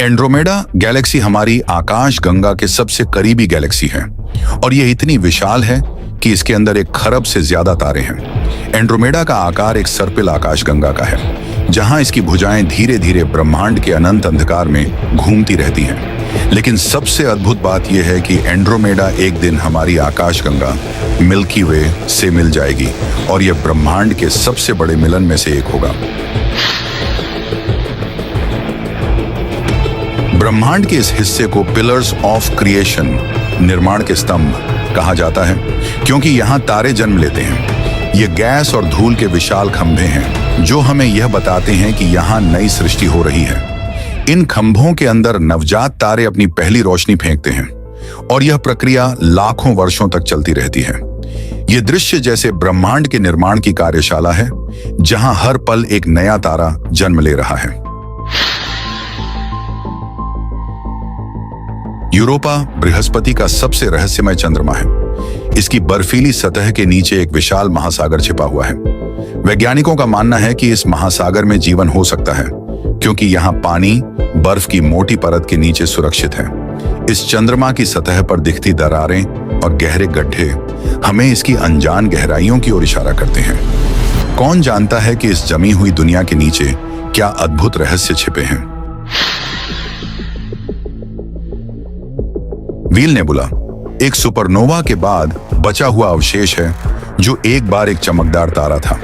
Andromeda Galaxy हमारी आकाश गंगा के सबसे करीबी गैलेक्सी है और यह इतनी विशाल है कि इसके अंदर 1 खरब से ज्यादा तारे हैं। एंड्रोमेडा का आकार एक सर्पिल आकाश गंगा का है, जहां इसकी भुजाएं धीरे धीरे ब्रह्मांड के अनंत अंधकार में घूमती रहती हैं। लेकिन सबसे अद्भुत बात यह है कि एंड्रोमेडा एक दिन हमारी आकाश गंगा मिल्की वे से मिल जाएगी और यह ब्रह्मांड के सबसे बड़े मिलन में से एक होगा। ब्रह्मांड के इस हिस्से को पिलर्स ऑफ क्रिएशन, निर्माण के स्तंभ कहा जाता है, क्योंकि यहाँ तारे जन्म लेते हैं। ये गैस और धूल के विशाल खंभे हैं जो हमें यह बताते हैं कि यहाँ नई सृष्टि हो रही है। इन खंभों के अंदर नवजात तारे अपनी पहली रोशनी फेंकते हैं और यह प्रक्रिया लाखों वर्षों तक चलती रहती है। यह दृश्य जैसे ब्रह्मांड के निर्माण की कार्यशाला है, जहां हर पल एक नया तारा जन्म ले रहा है। यूरोपा बृहस्पति का सबसे रहस्यमय चंद्रमा है। इसकी बर्फीली सतह के नीचे एक विशाल महासागर छिपा हुआ है। वैज्ञानिकों का मानना है कि इस महासागर में जीवन हो सकता है, क्योंकि यहाँ पानी बर्फ की मोटी परत के नीचे सुरक्षित है। इस चंद्रमा की सतह पर दिखती दरारें और गहरे गड्ढे हमें इसकी अनजान गहराइयों की ओर इशारा करते हैं। कौन जानता है कि इस जमी हुई दुनिया के नीचे क्या अद्भुत रहस्य छिपे हैं। व्हील नेबुला एक सुपरनोवा के बाद बचा हुआ अवशेष है, जो एक बार एक चमकदार तारा था।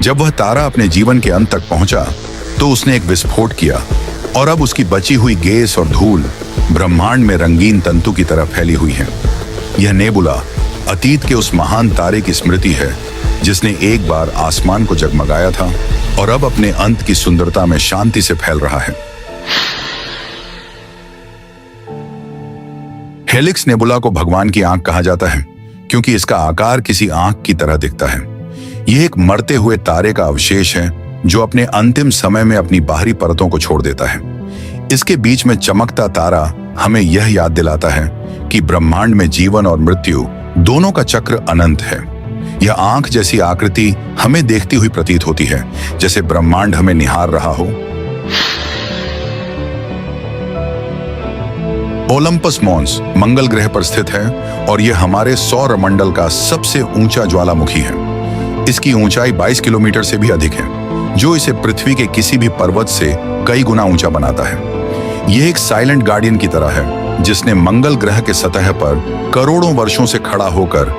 जब वह तारा अपने जीवन के अंत तक पहुंचा तो उसने एक विस्फोट किया और अब उसकी बची हुई गैस और धूल ब्रह्मांड में रंगीन तंतु की तरह फैली हुई है। यह नेबुला अतीत के उस महान तारे की स्मृति है जिसने एक बार आसमान को जगमगाया था और अब अपने अंत की सुंदरता में शांति से फैल रहा है। हेलिक्स नेबुला को भगवान की आंख कहा जाता है, क्योंकि इसका आकार किसी आंख की तरह दिखता है। यह एक मरते हुए तारे का अवशेष है जो अपने अंतिम समय में अपनी बाहरी परतों को छोड़ देता है। इसके बीच में चमकता तारा हमें यह याद दिलाता है कि ब्रह्मांड में जीवन और मृत्यु दोनों का चक्र अनंत है। यह आंख जैसी आकृति हमें देखती हुई प्रतीत होती है, जैसे ब्रह्मांड हमें निहार रहा हो। ओलंपस मॉन्स मंगल ग्रह पर स्थित है और यह हमारे सौर मंडल का सबसे ऊंचा ज्वालामुखी है। इसकी ऊंचाई 22 किलोमीटर से भी अधिक है, जो इसे पृथ्वी के किसी भी पर्वत से कई गुना ऊंचा बनाता है। यह एक साइलेंट गार्डियन की तरह है, जिसने मंगल ग्रह के सतह पर करोड़ों वर्षों से खड़ा होकर